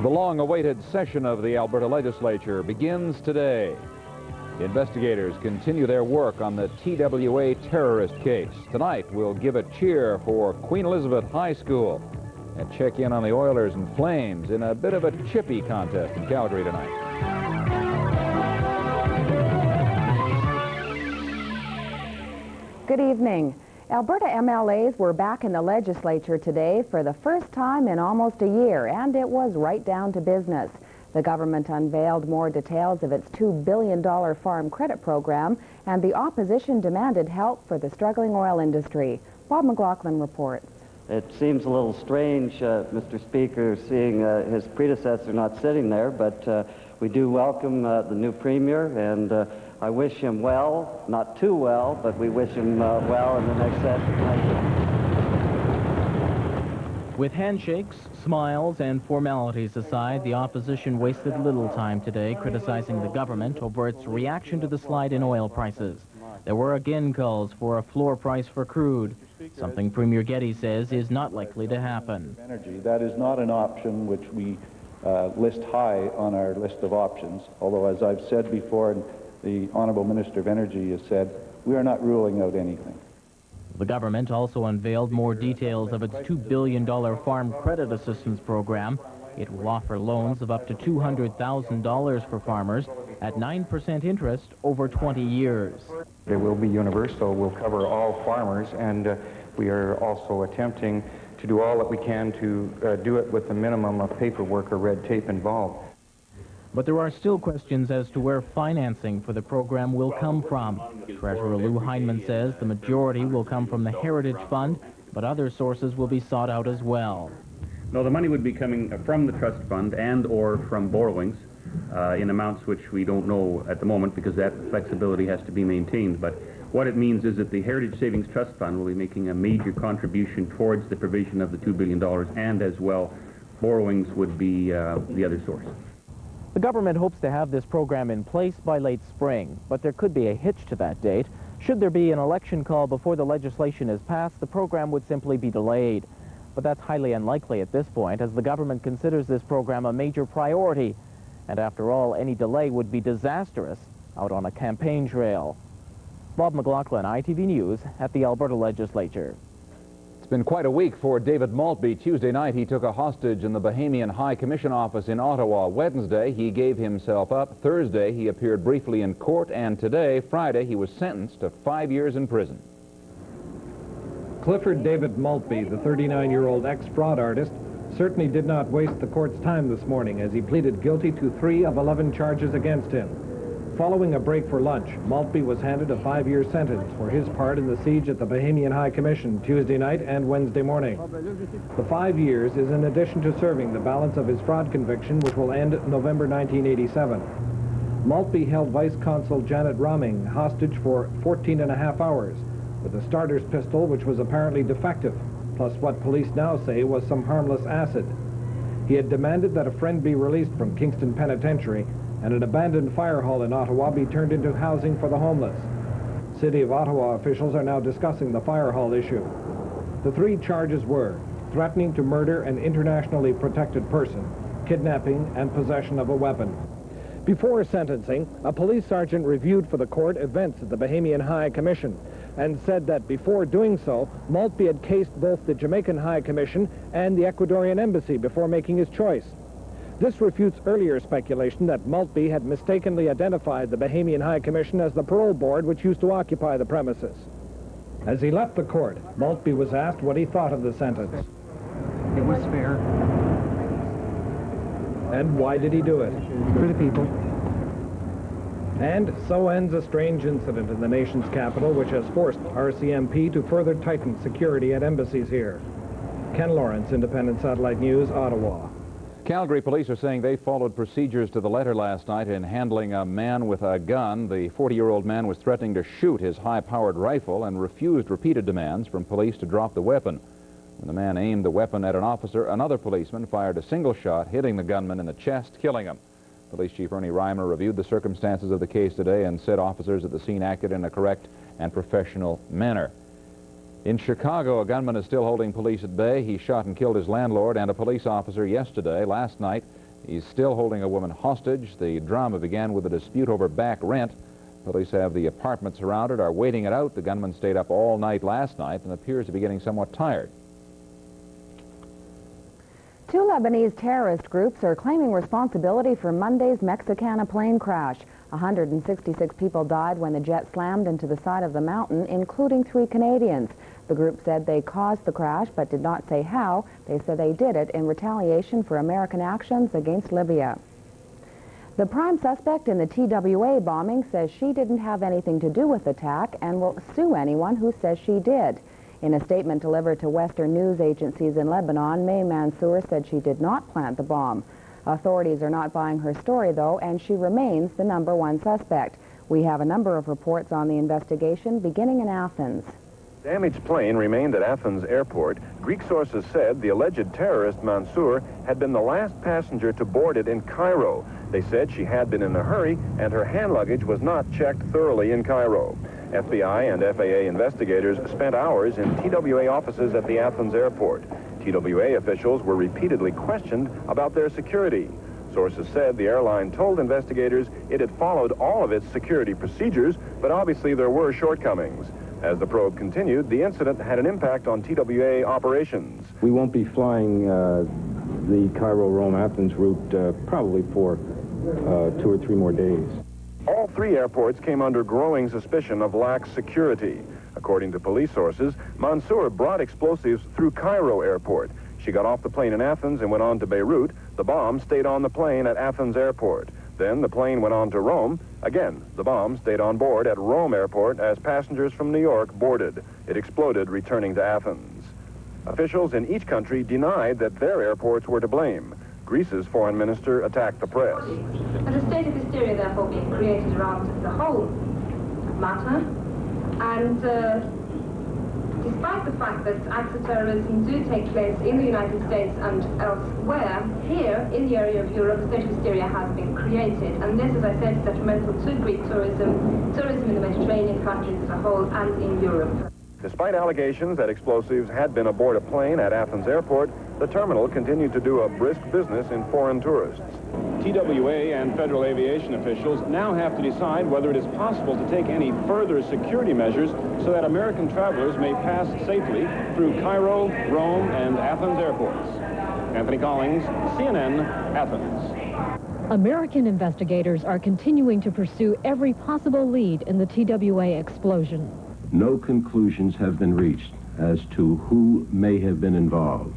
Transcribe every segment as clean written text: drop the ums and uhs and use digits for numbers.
The long-awaited session of the Alberta legislature begins today. Investigators continue their work on the TWA terrorist case. Tonight, we'll give a cheer for Queen Elizabeth High School and check in on the Oilers and Flames in a bit of a chippy contest in Calgary tonight. Good evening. Alberta MLAs were back in the legislature today for the first time in almost a year, and it was right down to business. The government unveiled more details of its $2 billion farm credit program, and the opposition demanded help for the struggling oil industry. Bob McLaughlin reports. It seems a little strange, Mr. Speaker, seeing his predecessor not sitting there, but we do welcome the new Premier, and I wish him well, not too well, but we wish him well in the next session. Thank you. With handshakes, smiles, and formalities aside, the opposition wasted little time today criticizing the government over its reaction to the slide in oil prices. There were again calls for a floor price for crude, something Premier Getty says is not likely to happen. That is not an option which we list high on our list of options, although, as I've said before, and the Honourable Minister of Energy has said, we are not ruling out anything. The government also unveiled more details of its $2 billion farm credit assistance program. It will offer loans of up to $200,000 for farmers at 9% interest over 20 years. It will be universal, will cover all farmers, and we are also attempting to do all that we can to do it with the minimum of paperwork or red tape involved. But there are still questions as to where financing for the program will come from. Treasurer Lou Heineman says the majority will come from the Heritage Fund, but other sources will be sought out as well. No, the money would be coming from the trust fund and or from borrowings in amounts which we don't know at the moment because that flexibility has to be maintained. But what it means is that the Heritage Savings Trust Fund will be making a major contribution towards the provision of the $2 billion, and as well, borrowings would be the other source. The government hopes to have this program in place by late spring, but there could be a hitch to that date. Should there be an election call before the legislation is passed, the program would simply be delayed. But that's highly unlikely at this point, as the government considers this program a major priority. And after all, any delay would be disastrous out on a campaign trail. Bob McLaughlin, ITV News, at the Alberta Legislature. It's been quite a week for David Maltby. Tuesday night, he took a hostage in the Bahamian High Commission office in Ottawa. Wednesday, he gave himself up. Thursday, he appeared briefly in court. And today, Friday, he was sentenced to 5 years in prison. Clifford David Maltby, the 39-year-old ex-fraud artist, certainly did not waste the court's time this morning as he pleaded guilty to 3 of 11 charges against him. Following a break for lunch, Maltby was handed a 5-year sentence for his part in the siege at the Bahamian High Commission Tuesday night and Wednesday morning. The 5 years is in addition to serving the balance of his fraud conviction, which will end November 1987. Maltby held Vice Consul Janet Raming hostage for 14.5 hours with a starter's pistol which was apparently defective, plus what police now say was some harmless acid. He had demanded that a friend be released from Kingston Penitentiary and an abandoned fire hall in Ottawa be turned into housing for the homeless. City of Ottawa officials are now discussing the fire hall issue. The 3 charges were threatening to murder an internationally protected person, kidnapping, and possession of a weapon. Before sentencing, a police sergeant reviewed for the court events at the Bahamian High Commission and said that before doing so, Maltby had cased both the Jamaican High Commission and the Ecuadorian Embassy before making his choice. This refutes earlier speculation that Maltby had mistakenly identified the Bahamian High Commission as the parole board which used to occupy the premises. As he left the court, Maltby was asked what he thought of the sentence. It was fair. And why did he do it? For the people. And so ends a strange incident in the nation's capital which has forced RCMP to further tighten security at embassies here. Ken Lawrence, Independent Satellite News, Ottawa. Calgary police are saying they followed procedures to the letter last night in handling a man with a gun. The 40-year-old man was threatening to shoot his high-powered rifle and refused repeated demands from police to drop the weapon. When the man aimed the weapon at an officer, another policeman fired a single shot, hitting the gunman in the chest, killing him. Police Chief Ernie Reimer reviewed the circumstances of the case today and said officers at the scene acted in a correct and professional manner. In Chicago, a gunman is still holding police at bay. He shot and killed his landlord and a police officer yesterday. Last night, He's still holding a woman hostage. The drama began with a dispute over back rent. Police have the apartment surrounded, are waiting it out. The gunman stayed up all night last night and appears to be getting somewhat tired. Two Lebanese terrorist groups are claiming responsibility for Monday's Mexicana plane crash. 166 people died when the jet slammed into the side of the mountain, including 3 Canadians. The group said they caused the crash, but did not say how. They said they did it in retaliation for American actions against Libya. The prime suspect in the TWA bombing says she didn't have anything to do with the attack and will sue anyone who says she did. In a statement delivered to Western news agencies in Lebanon, May Mansour said she did not plant the bomb. Authorities are not buying her story, though, and she remains the #1 suspect. We have a number of reports on the investigation, beginning in Athens. Damaged plane remained at Athens airport. Greek sources said the alleged terrorist Mansour had been the last passenger to board it in Cairo. They said she had been in a hurry and her hand luggage was not checked thoroughly in Cairo. FBI and FAA investigators spent hours in TWA offices at the Athens airport. TWA officials were repeatedly questioned about their security. Sources said the airline told investigators it had followed all of its security procedures, but obviously there were shortcomings. As the probe continued, the incident had an impact on TWA operations. We won't be flying the Cairo-Rome-Athens route probably for 2 or 3 more days. All 3 airports came under growing suspicion of lax security. According to police sources, Mansour brought explosives through Cairo airport. She got off the plane in Athens and went on to Beirut. The bomb stayed on the plane at Athens airport. Then the plane went on to Rome. Again, the bomb stayed on board at Rome airport as passengers from New York boarded. It exploded returning to Athens. Officials in each country denied that their airports were to blame. Greece's foreign minister attacked the press. There's a state of hysteria, therefore, being created around the whole matter. And despite the fact that acts of terrorism do take place in the United States and elsewhere, here in the area of Europe, a state of hysteria has been created. And this, as I said, is detrimental to Greek tourism in the Mediterranean countries as a whole, and in Europe. Despite allegations that explosives had been aboard a plane at Athens airport, the terminal continued to do a brisk business in foreign tourists. TWA and federal aviation officials now have to decide whether it is possible to take any further security measures so that American travelers may pass safely through Cairo, Rome, and Athens airports. Anthony Collins, CNN, Athens. American investigators are continuing to pursue every possible lead in the TWA explosion. No conclusions have been reached as to who may have been involved.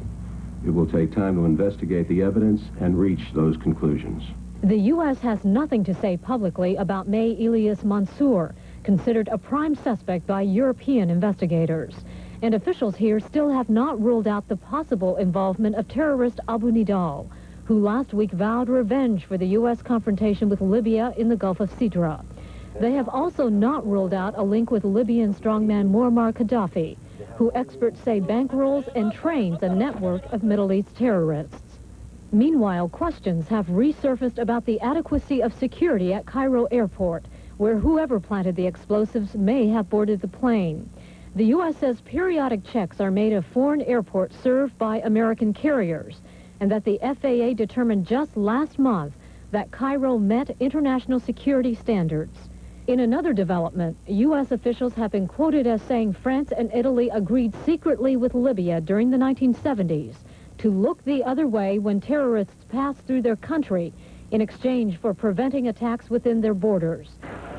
It will take time to investigate the evidence and reach those conclusions. The U.S. has nothing to say publicly about May Elias Mansour, considered a prime suspect by European investigators. And officials here still have not ruled out the possible involvement of terrorist Abu Nidal, who last week vowed revenge for the U.S. confrontation with Libya in the Gulf of Sidra. They have also not ruled out a link with Libyan strongman Muammar Gaddafi, who experts say bankrolls and trains a network of Middle East terrorists. Meanwhile, questions have resurfaced about the adequacy of security at Cairo airport, where whoever planted the explosives may have boarded the plane. The U.S. says periodic checks are made of foreign airports served by American carriers, and that the FAA determined just last month that Cairo met international security standards. In another development, U.S. officials have been quoted as saying France and Italy agreed secretly with Libya during the 1970s to look the other way when terrorists passed through their country in exchange for preventing attacks within their borders.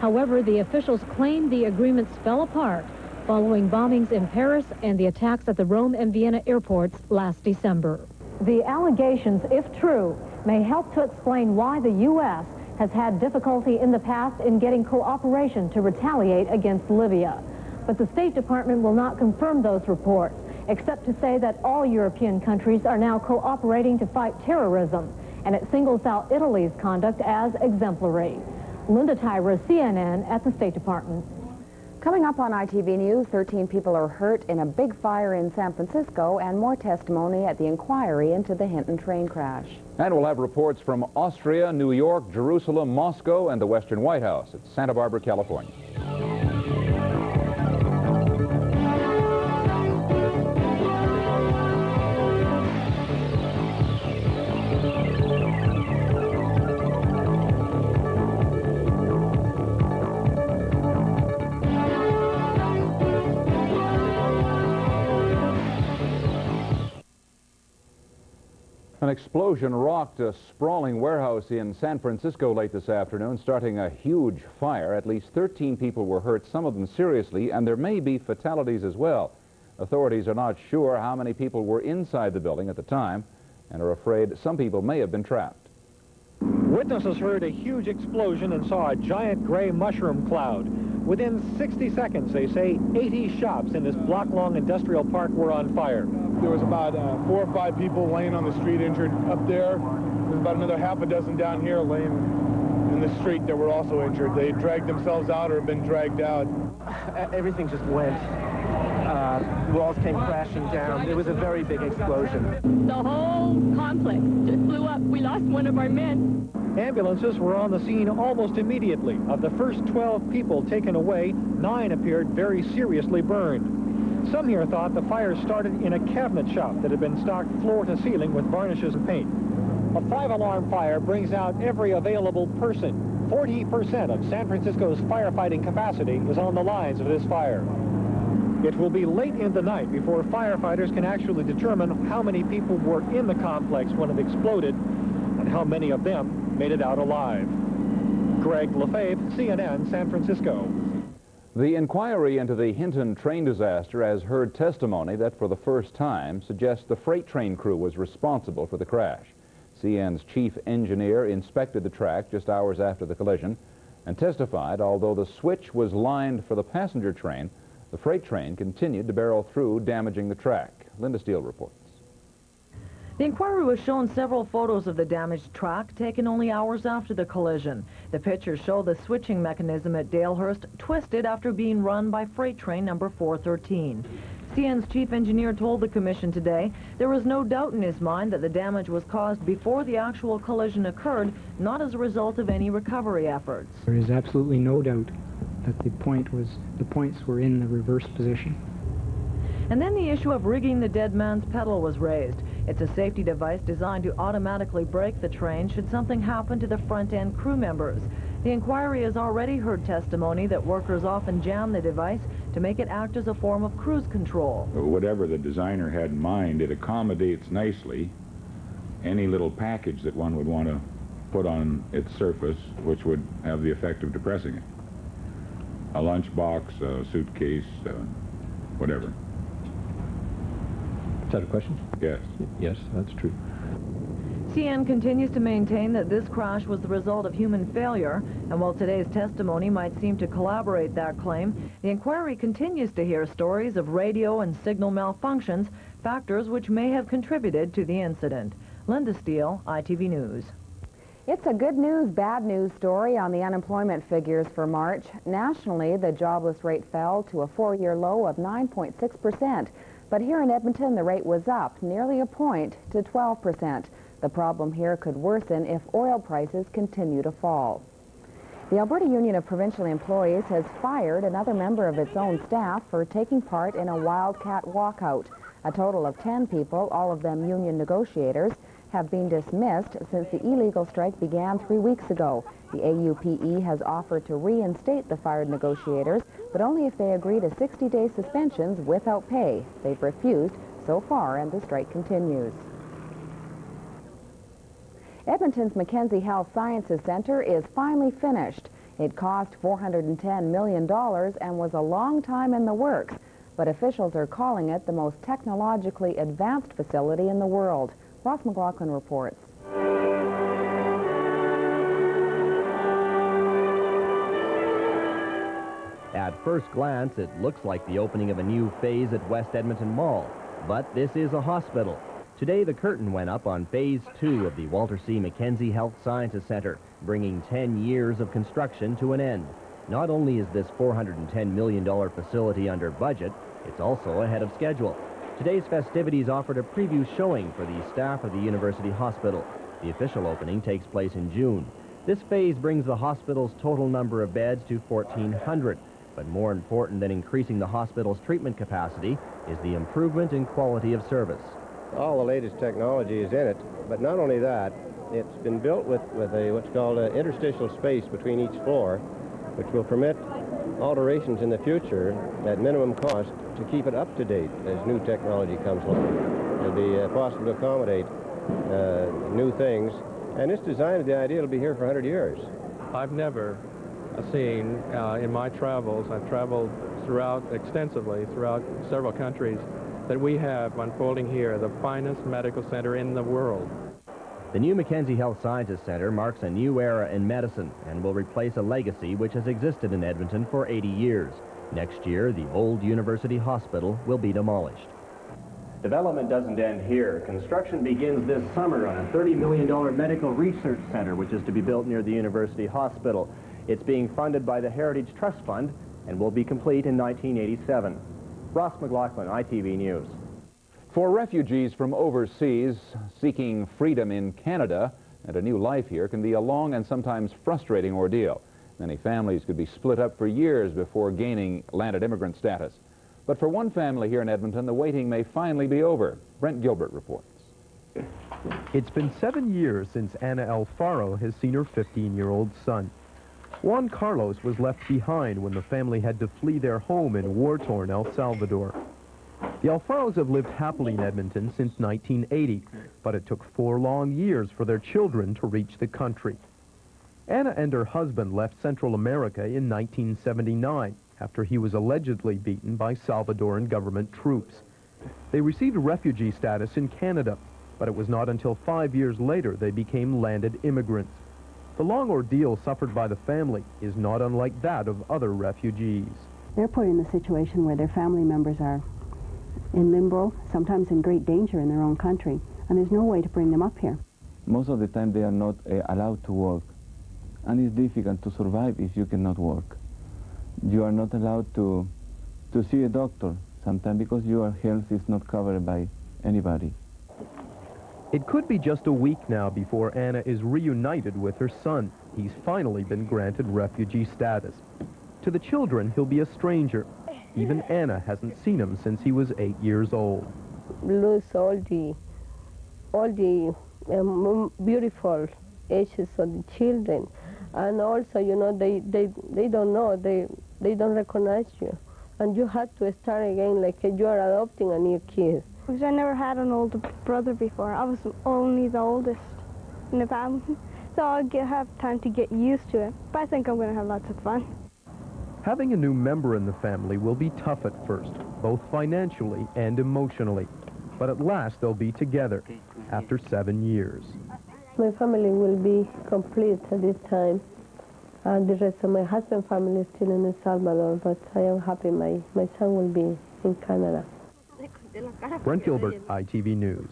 However, the officials claim the agreements fell apart following bombings in Paris and the attacks at the Rome and Vienna airports last December. The allegations, if true, may help to explain why the U.S. has had difficulty in the past in getting cooperation to retaliate against Libya. But the State Department will not confirm those reports, except to say that all European countries are now cooperating to fight terrorism, and it singles out Italy's conduct as exemplary. Linda Tyra, CNN at the State Department. Coming up on ITV News, 13 people are hurt in a big fire in San Francisco, and more testimony at the inquiry into the Hinton train crash. And we'll have reports from Austria, New York, Jerusalem, Moscow, and the Western White House. It's Santa Barbara, California. An explosion rocked a sprawling warehouse in San Francisco late this afternoon, starting a huge fire. At least 13 people were hurt, some of them seriously, and there may be fatalities as well. Authorities are not sure how many people were inside the building at the time and are afraid some people may have been trapped. Witnesses heard a huge explosion and saw a giant gray mushroom cloud. Within 60 seconds, they say, 80 shops in this block-long industrial park were on fire. There was about 4 or 5 people laying on the street injured up there. There's about another half a dozen down here laying in the street that were also injured. They dragged themselves out or have been dragged out. Everything just went. Walls came crashing down. It was a very big explosion. The whole complex just blew up. We lost one of our men. Ambulances were on the scene almost immediately. Of the first 12 people taken away, 9 appeared very seriously burned. Some here thought the fire started in a cabinet shop that had been stocked floor to ceiling with varnishes and paint. A 5-alarm fire brings out every available person. 40% of San Francisco's firefighting capacity is on the lines of this fire. It will be late in the night before firefighters can actually determine how many people were in the complex when it exploded and how many of them made it out alive. Greg Lefebvre, CNN, San Francisco. The inquiry into the Hinton train disaster has heard testimony that for the first time suggests the freight train crew was responsible for the crash. CN's chief engineer inspected the track just hours after the collision and testified although the switch was lined for the passenger train, the freight train continued to barrel through, damaging the track. Linda Steele reports. The inquiry was shown several photos of the damaged track taken only hours after the collision. The pictures show the switching mechanism at Dalehurst twisted after being run by freight train number 413. CN's chief engineer told the commission today there was no doubt in his mind that the damage was caused before the actual collision occurred, not as a result of any recovery efforts. There is absolutely no doubt that the points were in the reverse position. And then the issue of rigging the dead man's pedal was raised. It's a safety device designed to automatically brake the train should something happen to the front-end crew members. The inquiry has already heard testimony that workers often jam the device to make it act as a form of cruise control. Whatever the designer had in mind, it accommodates nicely any little package that one would want to put on its surface, which would have the effect of depressing it. A lunchbox, a suitcase, whatever. Is that a question? Yes. Yes, that's true. CN continues to maintain that this crash was the result of human failure, and while today's testimony might seem to corroborate that claim, the inquiry continues to hear stories of radio and signal malfunctions, factors which may have contributed to the incident. Linda Steele, ITV News. It's a good news, bad news story on the unemployment figures for March. Nationally, the jobless rate fell to a 4-year low of 9.6%. But here in Edmonton, the rate was up nearly a point to 12%. The problem here could worsen if oil prices continue to fall. The Alberta Union of Provincial Employees has fired another member of its own staff for taking part in a wildcat walkout. A total of 10 people, all of them union negotiators, have been dismissed since the illegal strike began 3 weeks ago. The AUPE has offered to reinstate the fired negotiators, but only if they agree to 60-day suspensions without pay. They've refused so far, and the strike continues. Edmonton's Mackenzie Health Sciences Center is finally finished. It cost $410 million and was a long time in the works, but officials are calling it the most technologically advanced facility in the world. Ross McLaughlin reports. At first glance, it looks like the opening of a new phase at West Edmonton Mall, but this is a hospital. Today, the curtain went up on Phase 2 of the Walter C. Mackenzie Health Sciences Center, bringing 10 years of construction to an end. Not only is this $410 million facility under budget, it's also ahead of schedule. Today's festivities offered a preview showing for the staff of the University Hospital. The official opening takes place in June. This phase brings the hospital's total number of beds to 1,400. But more important than increasing the hospital's treatment capacity is the improvement in quality of service. All the latest technology is in it, but not only that, it's been built with what's called an interstitial space between each floor, which will permit alterations in the future at minimum cost to keep it up to date as new technology comes along. It'll be possible to accommodate new things, and it's designed with the idea it'll be here for 100 years. I've never seen, in my travels, I've traveled extensively throughout several countries, that we have unfolding here the finest medical center in the world. The new Mackenzie Health Sciences Center marks a new era in medicine and will replace a legacy which has existed in Edmonton for 80 years. Next year, the old University Hospital will be demolished. Development doesn't end here. Construction begins this summer on a $30 million medical research center, which is to be built near the University Hospital. It's being funded by the Heritage Trust Fund and will be complete in 1987. Ross McLaughlin, ITV News. For refugees from overseas seeking freedom in Canada and a new life here can be a long and sometimes frustrating ordeal. Many families could be split up for years before gaining landed immigrant status. But for one family here in Edmonton, the waiting may finally be over. Brent Gilbert reports. It's been 7 years since Ana Alfaro has seen her 15-year-old son. Juan Carlos was left behind when the family had to flee their home in war-torn El Salvador. The Alfaros have lived happily in Edmonton since 1980, but it took 4 long years for their children to reach the country. Ana and her husband left Central America in 1979 after he was allegedly beaten by Salvadoran government troops. They received refugee status in Canada, but it was not until 5 years later they became landed immigrants. The long ordeal suffered by the family is not unlike that of other refugees. They're put in the situation where their family members are in limbo, sometimes in great danger in their own country, and there's no way to bring them up here. Most of the time they are not allowed to work, and it's difficult to survive if you cannot work. You are not allowed to see a doctor sometimes because your health is not covered by anybody. It could be just a week now before Ana is reunited with her son. He's finally been granted refugee status. To the children, he'll be a stranger. Even Ana hasn't seen him since he was 8 years old. Lose all the beautiful ages of the children, and also, you know, they don't know, they don't recognize you, and you have to start again like you are adopting a new kid. Because I never had an older brother before. I was only the oldest in the family, so I'll have time to get used to it. But I think I'm going to have lots of fun. Having a new member in the family will be tough at first, both financially and emotionally. But at last they'll be together after 7 years. My family will be complete at this time. And the rest of my husband's family is still in El Salvador, but I am happy my son will be in Canada. Brent Gilbert, ITV News.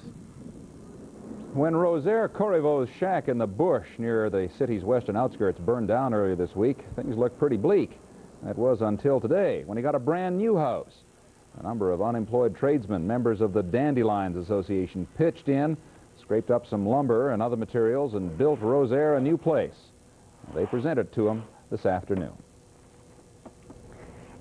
When Rosaire Corriveau's shack in the bush near the city's western outskirts burned down earlier this week, things looked pretty bleak. That was until today, when he got a brand new house. A number of unemployed tradesmen, members of the Dandelions Association, pitched in, scraped up some lumber and other materials, and built Rosaire a new place. They present it to him this afternoon.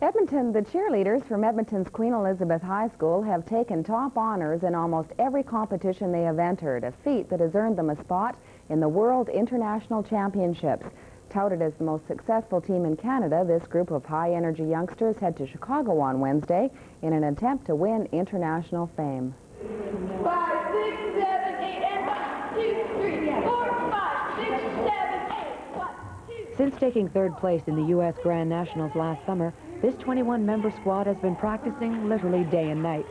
Edmonton, the cheerleaders from Edmonton's Queen Elizabeth High School have taken top honors in almost every competition they have entered, a feat that has earned them a spot in the World International Championships. Touted as the most successful team in Canada, this group of high-energy youngsters head to Chicago on Wednesday in an attempt to win international fame. 5, 6, 7, 8, and 1, 2, 3, 4, 5, 6, 7, 8, 1, 2. Since taking third place in the U.S. Grand Nationals last summer, this 21-member squad has been practicing literally day and night.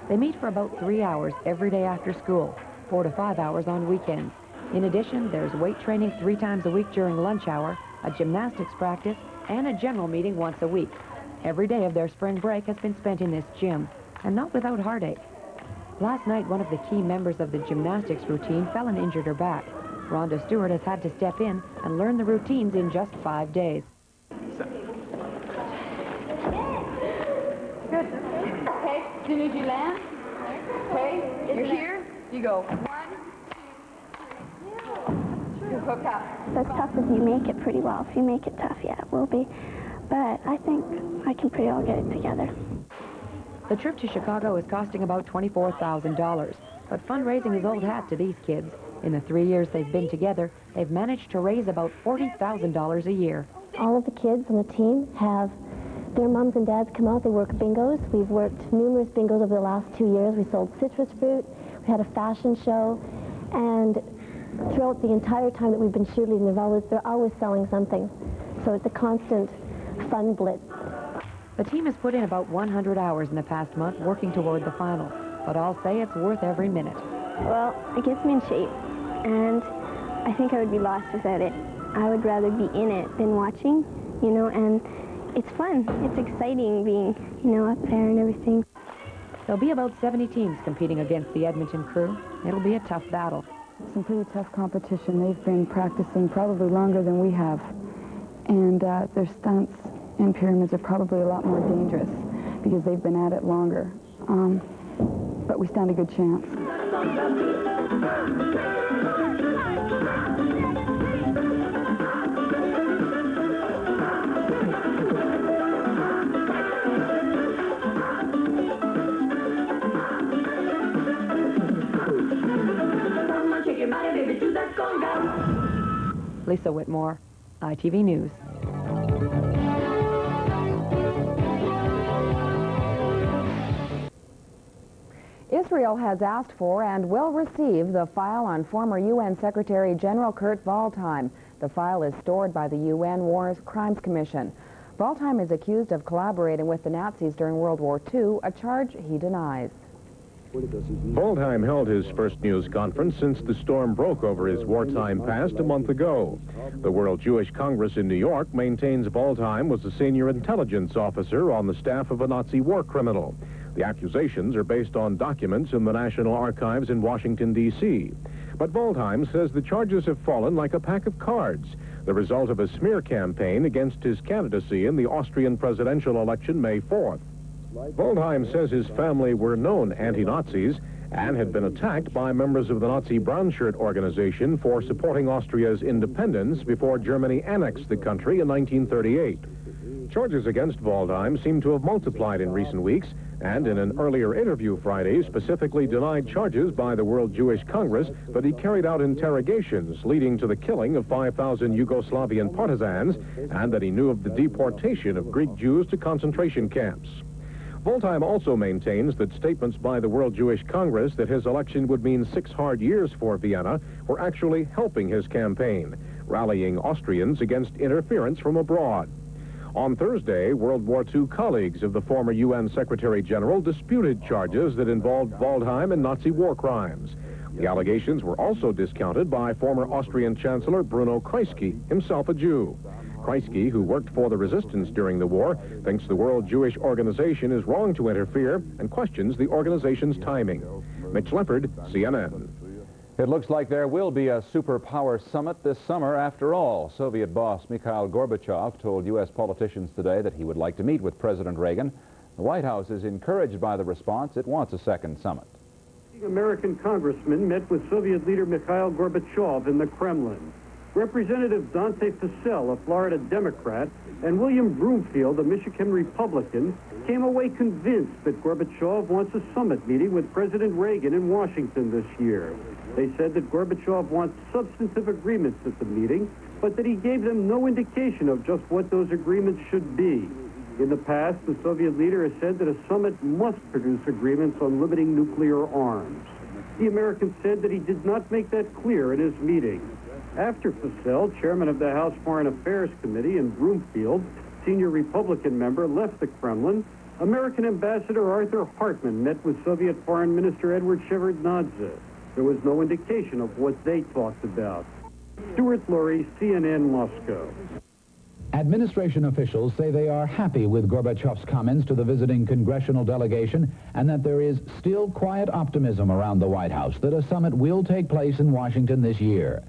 They meet for about 3 hours every day after school, 4 to 5 hours on weekends. In addition, there's weight training 3 times a week during lunch hour, a gymnastics practice, and a general meeting once a week. Every day of their spring break has been spent in this gym, and not without heartache. Last night, one of the key members of the gymnastics routine fell and injured her back. Rhonda Stewart has had to step in and learn the routines in just 5 days. Good. Okay, as soon as you land, okay, you're here, you go. 1, 2, 3, 4. You hook up. As tough as you make it pretty well. If you make it tough, yeah, it will be. But I think I can pretty well get it together. The trip to Chicago is costing about $24,000, but fundraising is old hat to these kids. In the 3 years they've been together, they've managed to raise about $40,000 a year. All of the kids on the team have their moms and dads come out. They work bingos. We've worked numerous bingos over the last 2 years. We sold citrus fruit. We had a fashion show. And throughout the entire time that we've been cheerleading, they're always selling something. So it's a constant fun blitz. The team has put in about 100 hours in the past month working toward the final, but I'll say it's worth every minute. Well, it gets me in shape, and I think I would be lost without it. I would rather be in it than watching, you know, and it's fun. It's exciting being, you know, up there and everything. There'll be about 70 teams competing against the Edmonton crew. It'll be a tough battle. Some pretty tough competition. They've been practicing probably longer than we have. And their stunts and pyramids are probably a lot more dangerous because they've been at it longer. But we stand a good chance. Lisa Whitmore, ITV News. Israel has asked for and will receive the file on former UN Secretary General Kurt Waldheim. The file is stored by the UN War Crimes Commission. Waldheim is accused of collaborating with the Nazis during World War II, a charge he denies. Waldheim held his first news conference since the storm broke over his wartime past a month ago. The World Jewish Congress in New York maintains Waldheim was a senior intelligence officer on the staff of a Nazi war criminal. The accusations are based on documents in the National Archives in Washington, D.C. But Waldheim says the charges have fallen like a pack of cards, the result of a smear campaign against his candidacy in the Austrian presidential election May 4th. Waldheim says his family were known anti-Nazis and had been attacked by members of the Nazi Brown Shirt organization for supporting Austria's independence before Germany annexed the country in 1938. Charges against Waldheim seem to have multiplied in recent weeks, and in an earlier interview Friday specifically denied charges by the World Jewish Congress that he carried out interrogations leading to the killing of 5,000 Yugoslavian partisans and that he knew of the deportation of Greek Jews to concentration camps. Waldheim also maintains that statements by the World Jewish Congress that his election would mean 6 hard years for Vienna were actually helping his campaign, rallying Austrians against interference from abroad. On Thursday, World War II colleagues of the former UN Secretary General disputed charges that involved Waldheim and Nazi war crimes. The allegations were also discounted by former Austrian Chancellor Bruno Kreisky, himself a Jew. Kreisky, who worked for the resistance during the war, thinks the World Jewish Organization is wrong to interfere and questions the organization's timing. Mitch Leopard, CNN. It looks like there will be a superpower summit this summer after all. Soviet boss Mikhail Gorbachev told U.S. politicians today that he would like to meet with President Reagan. The White House is encouraged by the response. It wants a second summit. American congressman met with Soviet leader Mikhail Gorbachev in the Kremlin. Representative Dante Fascell, a Florida Democrat, and William Broomfield, a Michigan Republican, came away convinced that Gorbachev wants a summit meeting with President Reagan in Washington this year. They said that Gorbachev wants substantive agreements at the meeting, but that he gave them no indication of just what those agreements should be. In the past, the Soviet leader has said that a summit must produce agreements on limiting nuclear arms. The American said that he did not make that clear in his meeting. After Fascell, chairman of the House Foreign Affairs Committee, and Broomfield, senior Republican member, left the Kremlin, American Ambassador Arthur Hartman met with Soviet Foreign Minister Edward Shevardnadze. There was no indication of what they talked about. Stuart Lurie, CNN, Moscow. Administration officials say they are happy with Gorbachev's comments to the visiting congressional delegation and that there is still quiet optimism around the White House that a summit will take place in Washington this year.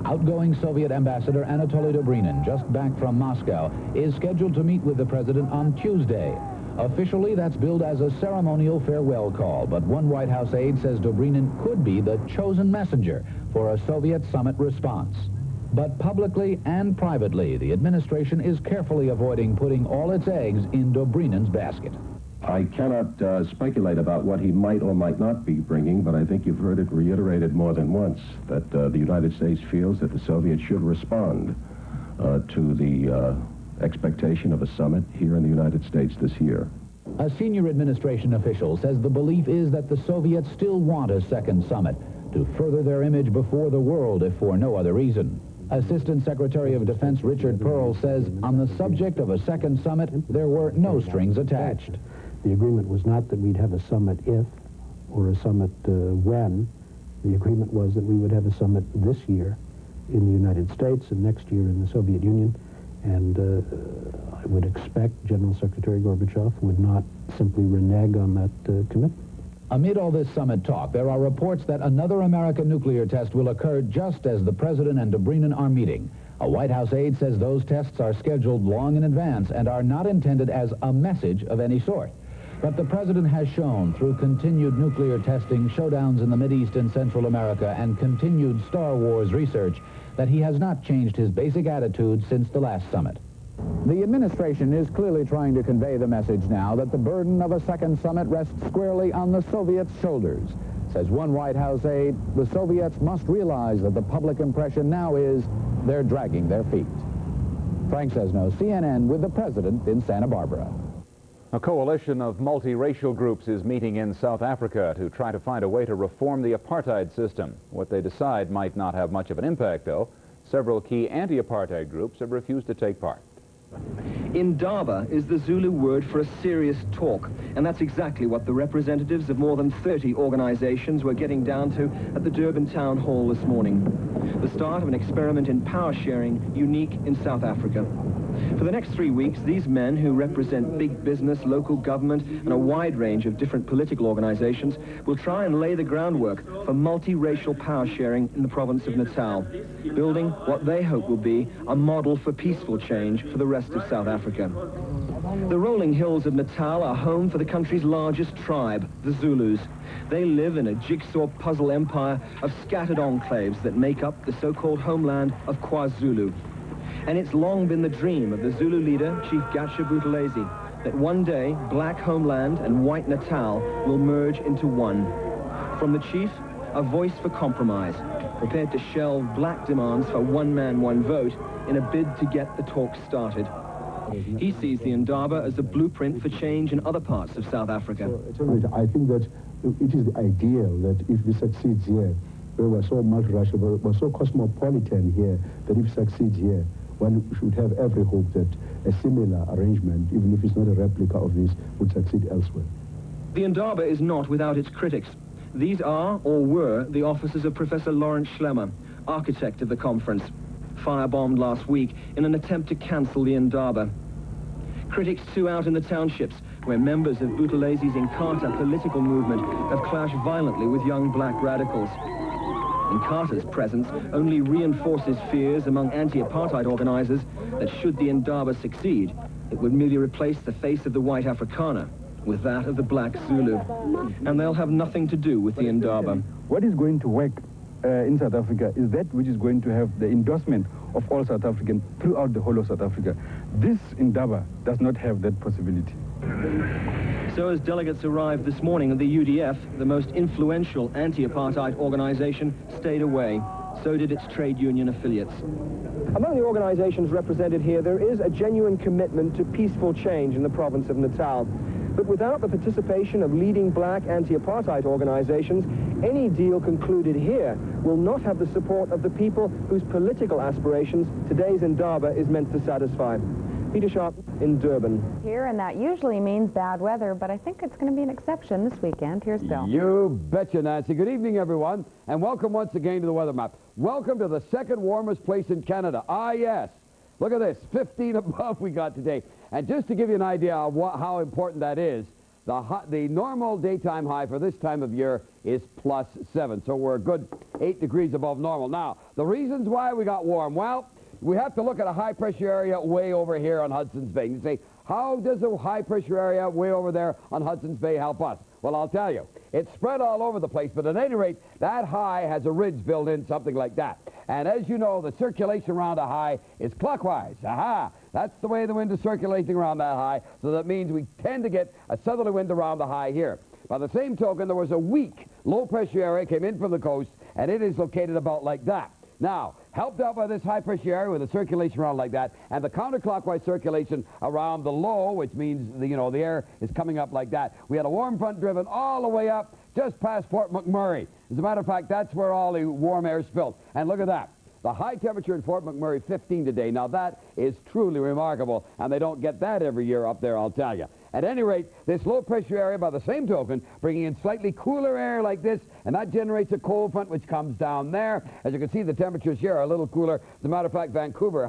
Outgoing Soviet Ambassador Anatoly Dobrinin, just back from Moscow, is scheduled to meet with the president on Tuesday. Officially, that's billed as a ceremonial farewell call, but one White House aide says Dobrinin could be the chosen messenger for a Soviet summit response. But publicly and privately, the administration is carefully avoiding putting all its eggs in Dobrinin's basket. I cannot speculate about what he might or might not be bringing, but I think you've heard it reiterated more than once that the United States feels that the Soviets should respond to the expectation of a summit here in the United States this year. A senior administration official says the belief is that the Soviets still want a second summit, to further their image before the world, if for no other reason. Assistant Secretary of Defense Richard Pearl says on the subject of a second summit, there were no strings attached. The agreement was not that we'd have a summit if or a summit when. The agreement was that we would have a summit this year in the United States and next year in the Soviet Union. And I would expect General Secretary Gorbachev would not simply renege on that commitment. Amid all this summit talk, there are reports that another American nuclear test will occur just as the President and Dobrynin are meeting. A White House aide says those tests are scheduled long in advance and are not intended as a message of any sort. But the President has shown through continued nuclear testing, showdowns in the Mideast and Central America, and continued Star Wars research that he has not changed his basic attitude since the last summit. The administration is clearly trying to convey the message now that the burden of a second summit rests squarely on the Soviets' shoulders. Says one White House aide, the Soviets must realize that the public impression now is they're dragging their feet. Frank Sesno, CNN, with the President in Santa Barbara. A coalition of multiracial groups is meeting in South Africa to try to find a way to reform the apartheid system. What they decide might not have much of an impact, though. Several key anti-apartheid groups have refused to take part. Indaba is the Zulu word for a serious talk, and that's exactly what the representatives of more than 30 organizations were getting down to at the Durban Town Hall this morning. The start of an experiment in power sharing unique in South Africa. For the next 3 weeks, these men, who represent big business, local government, and a wide range of different political organizations, will try and lay the groundwork for multiracial power sharing in the province of Natal, building what they hope will be a model for peaceful change for the rest of South Africa. The rolling hills of Natal are home for the country's largest tribe, the Zulus. They live in a jigsaw puzzle empire of scattered enclaves that make up the so-called homeland of KwaZulu. And it's long been the dream of the Zulu leader, Chief Gatsha Buthelezi, that one day black homeland and white Natal will merge into one. From the chief, a voice for compromise, prepared to shelve black demands for one man, one vote in a bid to get the talks started. He sees the Indaba as a blueprint for change in other parts of South Africa. I think that it is ideal that if we succeed here, we were so multiracial, we're so cosmopolitan here, that if we succeed here, one should have every hope that a similar arrangement, even if it's not a replica of this, would succeed elsewhere. The Indaba is not without its critics. These are, or were, the offices of Professor Lawrence Schlemmer, architect of the conference, firebombed last week in an attempt to cancel the Indaba. Critics, too, out in the townships, where members of Buthelesi's Inkatha political movement have clashed violently with young black radicals. Inkatha's presence only reinforces fears among anti-apartheid organizers that should the Indaba succeed, it would merely replace the face of the white Afrikaner with that of the black Zulu. And they'll have nothing to do with the Indaba. What is going to work in South Africa is that which is going to have the endorsement of all South Africans throughout the whole of South Africa. This Indaba does not have that possibility. So as delegates arrived this morning, the UDF, the most influential anti-apartheid organization, stayed away. So did its trade union affiliates. Among the organizations represented here, there is a genuine commitment to peaceful change in the province of Natal. But without the participation of leading black anti-apartheid organizations, any deal concluded here will not have the support of the people whose political aspirations today's Indaba is meant to satisfy. Peter Sharp in Durban. Here, and that usually means bad weather, but I think it's going to be an exception this weekend. Here's Bill. You betcha, Nancy. Good evening, everyone, and welcome once again to the weather map. Welcome to the second warmest place in Canada. Ah, yes. Look at this, 15 above we got today. And just to give you an idea of how important that is, the normal daytime high for this time of year is +7. So we're a good 8 degrees above normal. Now, the reasons why we got warm, well, we have to look at a high-pressure area way over here on Hudson's Bay. You say, how does a high-pressure area way over there on Hudson's Bay help us? Well, I'll tell you. It's spread all over the place, but at any rate, that high has a ridge built in, something like that. And as you know, the circulation around a high is clockwise. Aha! That's the way the wind is circulating around that high, so that means we tend to get a southerly wind around the high here. By the same token, there was a weak low-pressure area came in from the coast, and it is located about like that. Now, helped out by this high-pressure area with the circulation around like that, and the counterclockwise circulation around the low, which means, the air is coming up like that. We had a warm front driven all the way up just past Fort McMurray. As a matter of fact, that's where all the warm air is filled. And look at that. The high temperature in Fort McMurray, 15 today. Now, that is truly remarkable, and they don't get that every year up there, I'll tell you. At any rate, this low-pressure area, by the same token, bringing in slightly cooler air like this, and that generates a cold front which comes down there. As you can see, the temperatures here are a little cooler. As a matter of fact, Vancouver,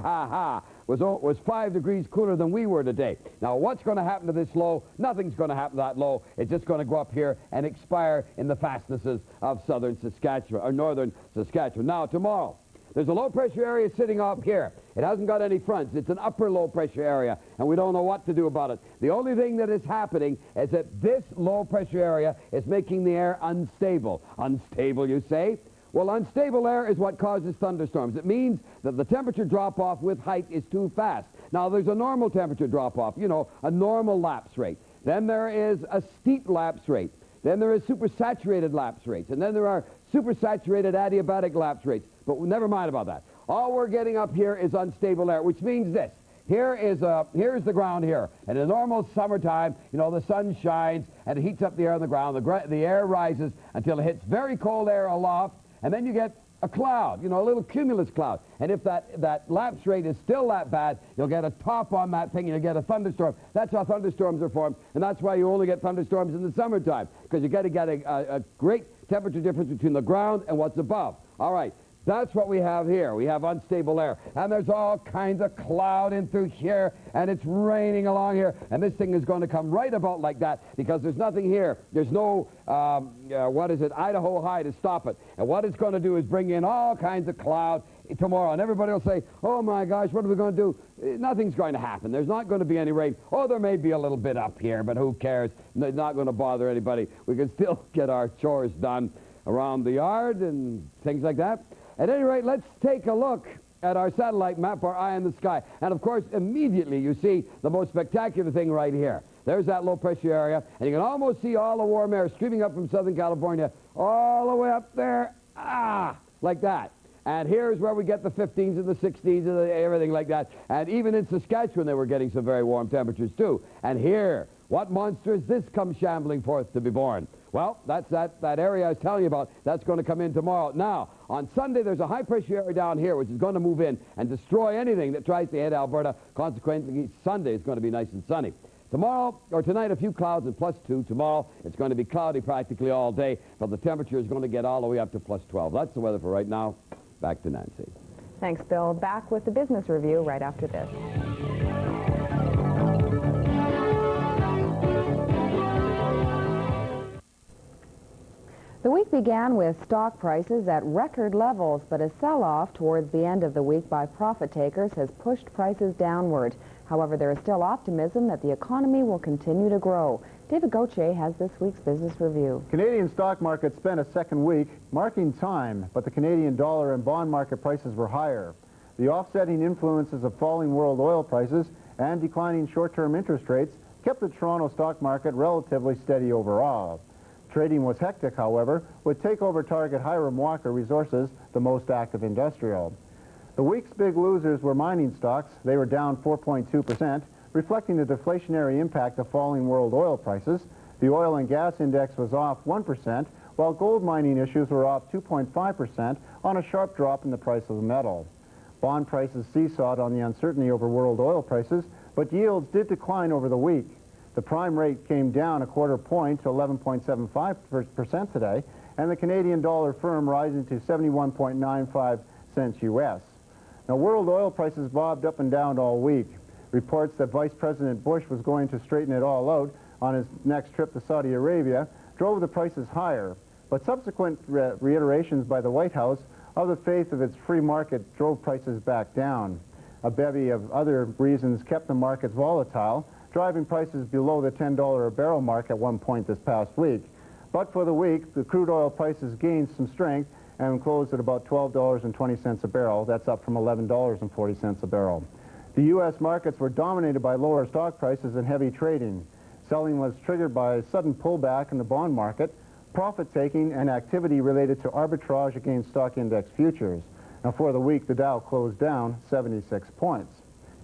was 5 degrees cooler than we were today. Now, what's going to happen to this low? Nothing's going to happen to that low. It's just going to go up here and expire in the fastnesses of southern Saskatchewan, or northern Saskatchewan. Now, tomorrow, there's a low-pressure area sitting up here. It hasn't got any fronts. It's an upper low-pressure area, and we don't know what to do about it. The only thing that is happening is that this low-pressure area is making the air unstable. Unstable, you say? Well, unstable air is what causes thunderstorms. It means that the temperature drop-off with height is too fast. Now, there's a normal temperature drop-off, you know, a normal lapse rate. Then there is a steep lapse rate. Then there is supersaturated lapse rates. And then there are supersaturated adiabatic lapse rates. But never mind about that. All we're getting up here is unstable air, which means this. Here's the ground here. And in normal summertime, you know, the sun shines and it heats up the air on the ground. The air rises until it hits very cold air aloft, and then you get a cloud, you know, a little cumulus cloud. And if that lapse rate is still that bad, you'll get a top on that thing and you'll get a thunderstorm. That's how thunderstorms are formed, and that's why you only get thunderstorms in the summertime, because you got to get a great temperature difference between the ground and what's above. All right. That's what we have here. We have unstable air. And there's all kinds of cloud in through here, and it's raining along here. And this thing is going to come right about like that because there's nothing here. There's no, Idaho high to stop it. And what it's going to do is bring in all kinds of cloud tomorrow. And everybody will say, oh, my gosh, what are we going to do? Nothing's going to happen. There's not going to be any rain. Oh, there may be a little bit up here, but who cares? It's not going to bother anybody. We can still get our chores done around the yard and things like that. At any rate, let's take a look at our satellite map, our eye in the sky. And, of course, immediately you see the most spectacular thing right here. There's that low-pressure area, and you can almost see all the warm air streaming up from Southern California all the way up there, like that. And here's where we get the 15s and the 16s and everything like that. And even in Saskatchewan, they were getting some very warm temperatures, too. And here, what monster is this come shambling forth to be born? Well, that's that area I was telling you about. That's going to come in tomorrow. Now, on Sunday, there's a high-pressure area down here, which is going to move in and destroy anything that tries to hit Alberta. Consequently, Sunday is going to be nice and sunny. Tomorrow, or tonight, a few clouds and +2. Tomorrow, it's going to be cloudy practically all day, but the temperature is going to get all the way up to +12. That's the weather for right now. Back to Nancy. Thanks, Bill. Back with the business review right after this. The week began with stock prices at record levels, but a sell-off towards the end of the week by profit takers has pushed prices downward. However, there is still optimism that the economy will continue to grow. David Gauthier has this week's business review. Canadian stock market spent a second week marking time, but the Canadian dollar and bond market prices were higher. The offsetting influences of falling world oil prices and declining short-term interest rates kept the Toronto stock market relatively steady overall. Trading was hectic, however, with takeover target Hiram Walker Resources the most active industrial. The week's big losers were mining stocks. They were down 4.2%, reflecting the deflationary impact of falling world oil prices. The oil and gas index was off 1%, while gold mining issues were off 2.5% on a sharp drop in the price of the metal. Bond prices seesawed on the uncertainty over world oil prices, but yields did decline over the week. The prime rate came down a quarter point to 11.75% today, and the Canadian dollar firm rising to 71.95 cents U.S. Now, world oil prices bobbed up and down all week. Reports that Vice President Bush was going to straighten it all out on his next trip to Saudi Arabia drove the prices higher, but subsequent reiterations by the White House of the faith of its free market drove prices back down. A bevy of other reasons kept the markets volatile, driving prices below the $10 a barrel mark at one point this past week. But for the week, the crude oil prices gained some strength and closed at about $12.20 a barrel. That's up from $11.40 a barrel. The U.S. markets were dominated by lower stock prices and heavy trading. Selling was triggered by a sudden pullback in the bond market, profit-taking, and activity related to arbitrage against stock index futures. Now, for the week, the Dow closed down 76 points.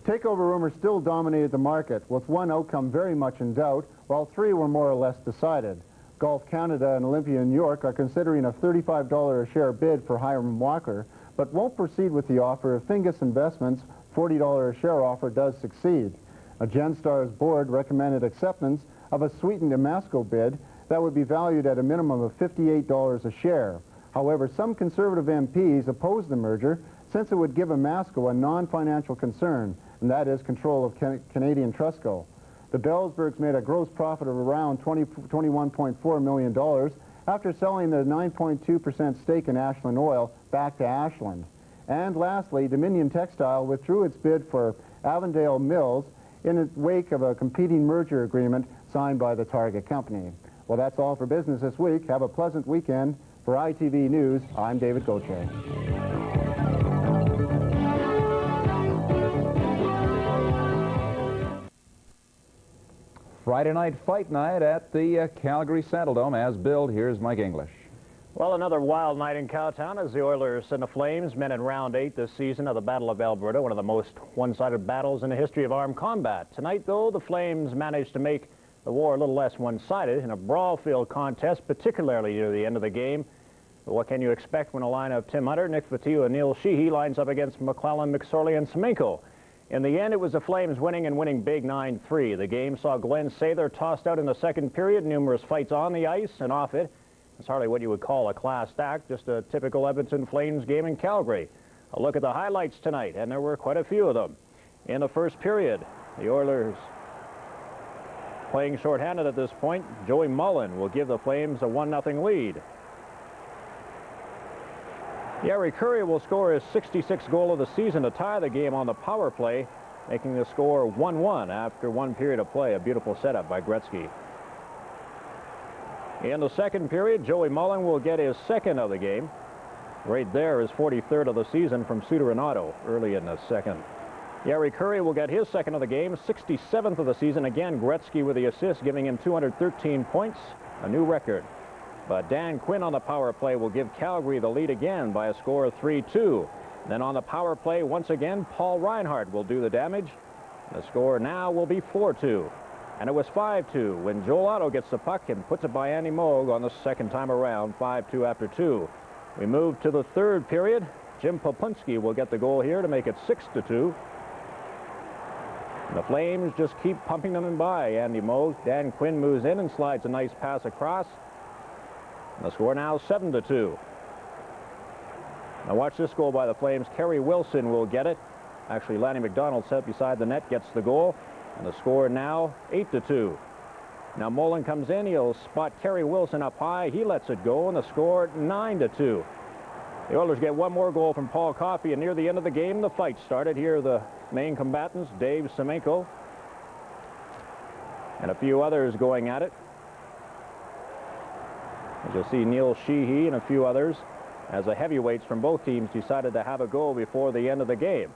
Takeover rumors still dominated the market, with one outcome very much in doubt, while three were more or less decided. Golf Canada and Olympia New York are considering a $35 a share bid for Hiram Walker, but won't proceed with the offer if Fingus Investments' $40 a share offer does succeed. Genstar's board recommended acceptance of a sweetened Emasco bid that would be valued at a minimum of $58 a share. However, some Conservative MPs opposed the merger since it would give Emasco a non-financial concern, and that is control of Canadian Trustco. The Bellsbergs made a gross profit of around $21.4 million after selling their 9.2% stake in Ashland Oil back to Ashland. And lastly, Dominion Textile withdrew its bid for Avondale Mills in the wake of a competing merger agreement signed by the target company. Well, that's all for business this week. Have a pleasant weekend. For ITV News, I'm David Gauthier. Friday night fight night at the Calgary Saddledome. As billed, here's Mike English. Well, another wild night in Cowtown as the Oilers and the Flames met in round 8 this season of the Battle of Alberta, one of the most one-sided battles in the history of armed combat. Tonight, though, the Flames managed to make the war a little less one-sided in a brawl-filled contest, particularly near the end of the game. But what can you expect when a line of Tim Hunter, Nick Fotiu, and Neil Sheehy lines up against McClellan, McSorley, and Semenko? In the end, it was the Flames winning and winning big 9-3. The game saw Glenn Sather tossed out in the second period, numerous fights on the ice and off it. It's hardly what you would call a class act, just a typical Edmonton Flames game in Calgary. A look at the highlights tonight, and there were quite a few of them. In the first period, the Oilers playing shorthanded at this point. Joey Mullen will give the Flames a 1-0 lead. Yari Curry will score his 66th goal of the season to tie the game on the power play, making the score 1-1 after one period of play. A beautiful setup by Gretzky. In the second period, Joey Mullen will get his second of the game. Right there, his 43rd of the season from Suter and Otto early in the second. Yari Curry will get his second of the game, 67th of the season. Again, Gretzky with the assist, giving him 213 points, a new record. But Dan Quinn on the power play will give Calgary the lead again by a score of 3-2. Then on the power play, once again, Paul Reinhardt will do the damage. The score now will be 4-2. And it was 5-2 when Joel Otto gets the puck and puts it by Andy Moog on the second time around, 5-2 after 2. We move to the third period. Jim Popunski will get the goal here to make it 6-2. The Flames just keep pumping them in by Andy Moog. Dan Quinn moves in and slides a nice pass across. The score now 7-2. Now watch this goal by the Flames. Kerry Wilson will get it. Actually, Lanny McDonald set beside the net, gets the goal. And the score now 8-2. Now Mullen comes in. He'll spot Kerry Wilson up high. He lets it go, and the score 9-2. The Oilers get one more goal from Paul Coffey, and near the end of the game, the fight started. Here are the main combatants, Dave Semenko, and a few others going at it. As you'll see, Neil Sheehy and a few others, as the heavyweights from both teams decided to have a go before the end of the game.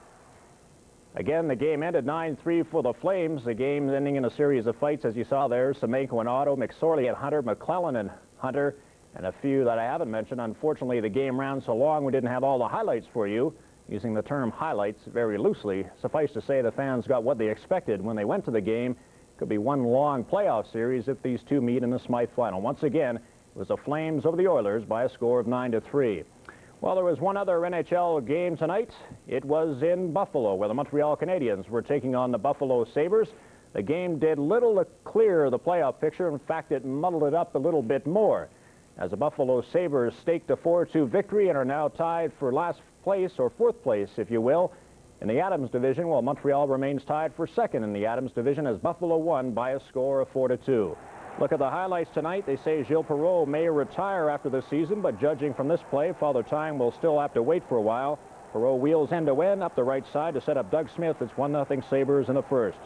Again, the game ended 9-3 for the Flames. The game ending in a series of fights, as you saw there. Semenko and Otto, McSorley and Hunter, McClellan and Hunter, and a few that I haven't mentioned. Unfortunately, the game ran so long we didn't have all the highlights for you. Using the term highlights very loosely, suffice to say the fans got what they expected when they went to the game. Could be one long playoff series if these two meet in the Smythe final. Once again, it was the Flames over the Oilers by a score of 9-3. Well, there was one other NHL game tonight. It was in Buffalo, where the Montreal Canadiens were taking on the Buffalo Sabres. The game did little to clear the playoff picture. In fact, it muddled it up a little bit more, as the Buffalo Sabres staked a 4-2 victory and are now tied for last place, or fourth place, if you will, in the Adams division, while Montreal remains tied for second in the Adams division as Buffalo won by a score of 4-2. Look at the highlights tonight. They say Gilles Perreault may retire after the season, but judging from this play, Father Time will still have to wait for a while. Perreault wheels end-to-end up the right side to set up Doug Smith. It's 1-0 Sabres in the first.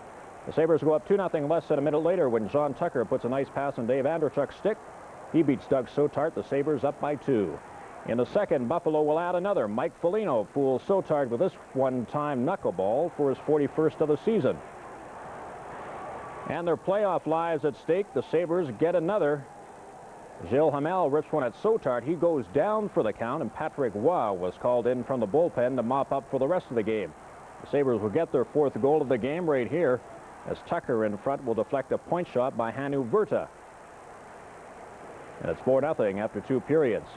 The Sabres go up 2-0 less than a minute later when John Tucker puts a nice pass on Dave Andrechuk's stick. He beats Doug Sotart. The Sabres up by 2. In the second, Buffalo will add another. Mike Foligno fools Sotart with this one-time knuckleball for his 41st of the season. And their playoff lies at stake. The Sabres get another. Gilles Hamel rips one at Sotart. He goes down for the count, and Patrick Waugh was called in from the bullpen to mop up for the rest of the game. The Sabres will get their fourth goal of the game right here, as Tucker in front will deflect a point shot by Hanu Verta. And it's 4-0 after 2 periods.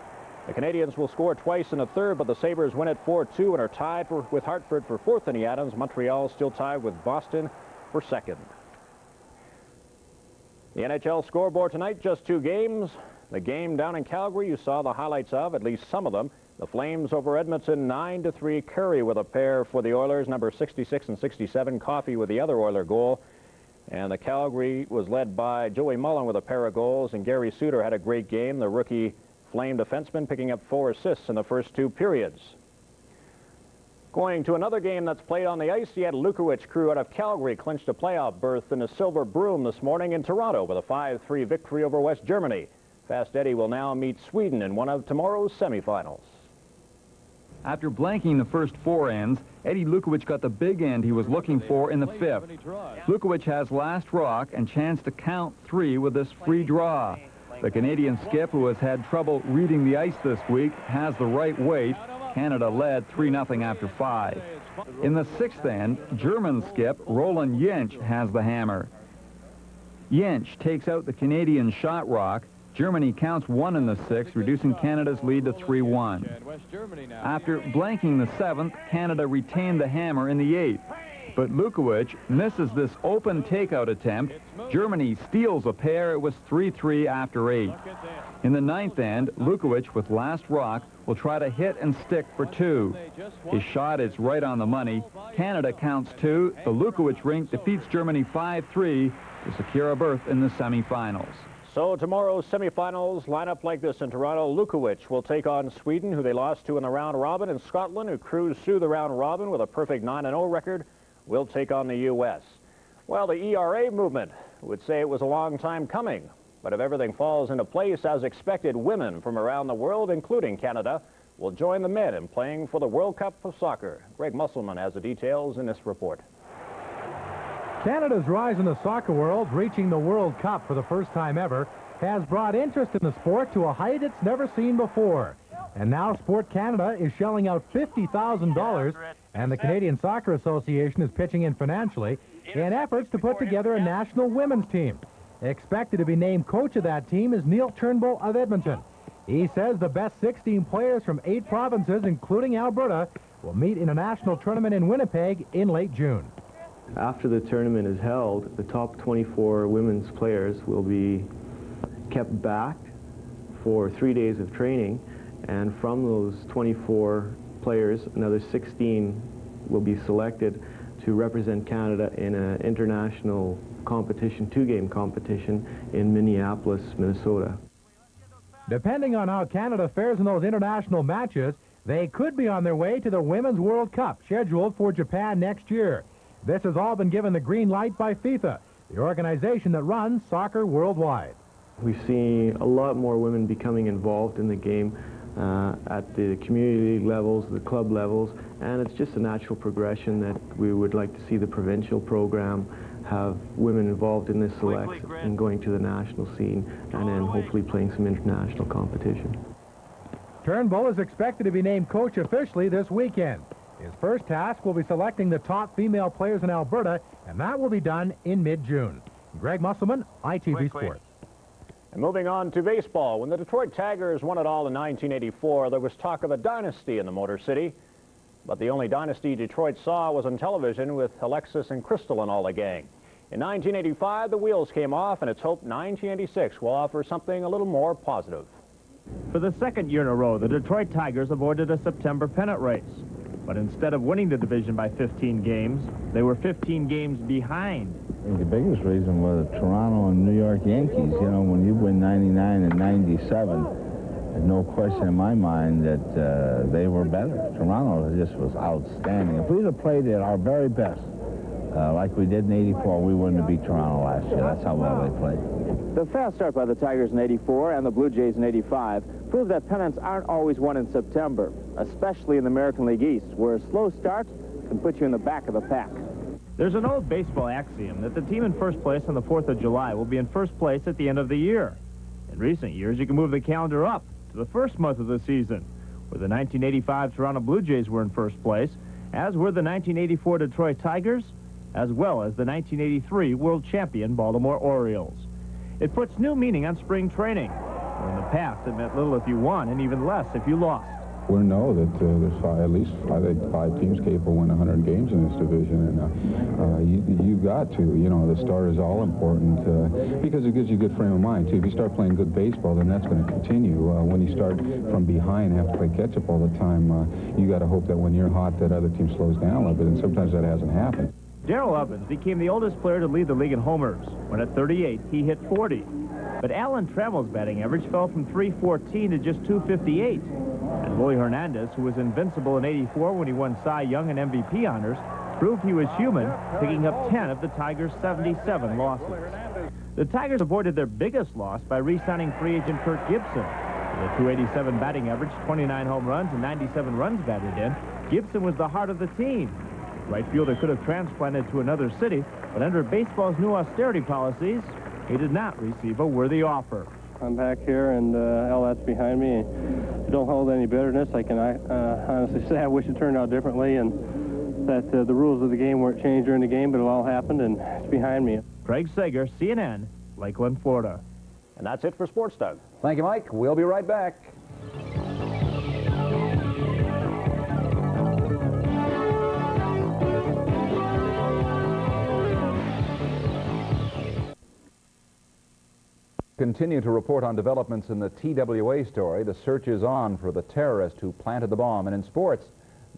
The Canadians will score twice in the third, but the Sabres win at 4-2 and are tied with Hartford for 4th in the Adams. Montreal still tied with Boston for 2nd. The NHL scoreboard tonight, just 2 games. The game down in Calgary, you saw the highlights of, at least some of them. The Flames over Edmonton, 9-3. Curry with a pair for the Oilers, number 66 and 67. Coffey with the other Oiler goal. And the Calgary was led by Joey Mullen with a pair of goals, and Gary Suter had a great game. The rookie Flame defenseman picking up 4 assists in the first 2 periods. Going to another game that's played on the ice, the Lukowicz crew out of Calgary clinched a playoff berth in the Silver Broom this morning in Toronto with a 5-3 victory over West Germany. Fast Eddie will now meet Sweden in one of tomorrow's semifinals. After blanking the first 4 ends, Eddie Lukowicz got the big end he was looking for in the 5th. Lukowicz has last rock and chance to count 3 with this free draw. The Canadian skip, who has had trouble reading the ice this week, has the right weight. Canada led 3-0 after 5. In the 6th end, German skip Roland Jentsch has the hammer. Jentsch takes out the Canadian shot rock. Germany counts 1 in the 6th, reducing Canada's lead to 3-1. After blanking the 7th, Canada retained the hammer in the 8th. But Lukowicz misses this open takeout attempt. Germany steals a pair. It was 3-3 after 8. In the 9th end, Lukowicz, with last rock, will try to hit and stick for 2. His shot is right on the money. Canada counts 2. The Lukowicz rink defeats Germany 5-3 to secure a berth in the semifinals. So tomorrow's semifinals line up like this in Toronto. Lukowicz will take on Sweden, who they lost to in the round robin, and Scotland, who cruised through the round robin with a perfect 9-0 record, will take on the U.S. Well, the ERA movement would say it was a long time coming, but if everything falls into place as expected, women from around the world, including Canada, will join the men in playing for the World Cup of Soccer. Greg Musselman has the details in this report. Canada's rise in the soccer world, reaching the World Cup for the first time ever, has brought interest in the sport to a height it's never seen before. And now Sport Canada is shelling out $50,000, and the Canadian Soccer Association is pitching in financially in efforts to put together a national women's team. Expected to be named coach of that team is Neil Turnbull of Edmonton. He says the best 16 players from 8 provinces, including Alberta, will meet in a national tournament in Winnipeg in late June. After the tournament is held, the top 24 women's players will be kept back for 3 days of training, and from those 24 players, another 16 will be selected to represent Canada in an international competition, 2-game competition in Minneapolis, Minnesota. Depending on how Canada fares in those international matches, they could be on their way to the Women's World Cup, scheduled for Japan next year. This has all been given the green light by FIFA, the organization that runs soccer worldwide. We see a lot more women becoming involved in the game at the community levels, the club levels, and it's just a natural progression that we would like to see the provincial program have women involved in this select and going to the national scene, and then hopefully playing some international competition. Turnbull is expected to be named coach officially this weekend. His first task will be selecting the top female players in Alberta, and that will be done in mid-June. Greg Musselman, ITV Sports. And moving on to baseball, when the Detroit Tigers won it all in 1984, there was talk of a dynasty in the Motor City. But the only dynasty Detroit saw was on television with Alexis and Crystal and all the gang. In 1985, the wheels came off, and it's hoped 1986 will offer something a little more positive. For the second year in a row, the Detroit Tigers avoided a September pennant race. But instead of winning the division by 15 games, they were 15 games behind. I think the biggest reason was the Toronto and New York Yankees. You know, when you win 99 and 97, there's no question in my mind that they were better. Toronto just was outstanding. If we'd have played at our very best, like we did in 84, we wouldn't have beat Toronto last year. That's how well they played. The fast start by the Tigers in 84 and the Blue Jays in 85 proved that pennants aren't always won in September, especially in the American League East, where a slow start can put you in the back of the pack. There's an old baseball axiom that the team in first place on the 4th of July will be in first place at the end of the year. In recent years, you can move the calendar up to the first month of the season, where the 1985 Toronto Blue Jays were in first place, as were the 1984 Detroit Tigers, as well as the 1983 world champion Baltimore Orioles. It puts new meaning on spring training. Well, in the past, it meant little if you won and even less if you lost. We know that there's at least five teams capable of winning 100 games in this division, and you got to, the start is all important because it gives you a good frame of mind, too. If you start playing good baseball, then that's going to continue. When you start from behind and have to play catch-up all the time, you got to hope that when you're hot, that other team slows down a little bit, and sometimes that hasn't happened. Darrell Evans became the oldest player to lead the league in homers. When at 38, he hit 40. But Alan Trammell's batting average fell from 314 to just 258. And Willie Hernandez, who was invincible in '84 when he won Cy Young and MVP honors, proved he was human, picking up 10 of the Tigers' 77 losses. The Tigers avoided their biggest loss by re-signing free agent Kirk Gibson. With a 287 batting average, 29 home runs, and 97 runs batted in, Gibson was the heart of the team. Right fielder could have transplanted to another city, but under baseball's new austerity policies, he did not receive a worthy offer. I'm back here, and all that's behind me. I don't hold any bitterness. I can honestly say I wish it turned out differently, and that the rules of the game weren't changed during the game, but it all happened, and it's behind me. Craig Sager, CNN, Lakeland, Florida. And that's it for Sports Doug. Thank you, Mike. We'll be right back. Continue to report on developments in the TWA story. The search is on for the terrorist who planted the bomb. And in sports,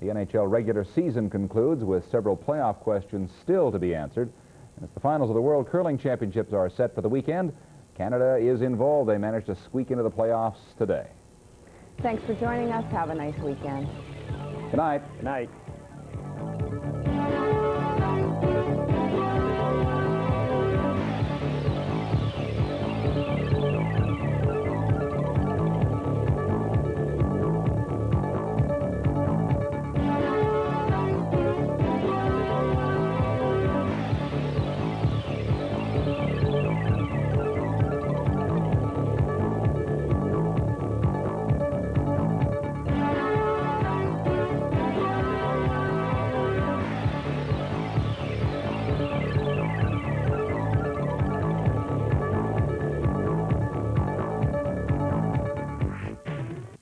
the NHL regular season concludes with several playoff questions still to be answered. And as the finals of the World Curling Championships are set for the weekend, Canada is involved. They managed to squeak into the playoffs today. Thanks for joining us. Have a nice weekend. Good night. Good night.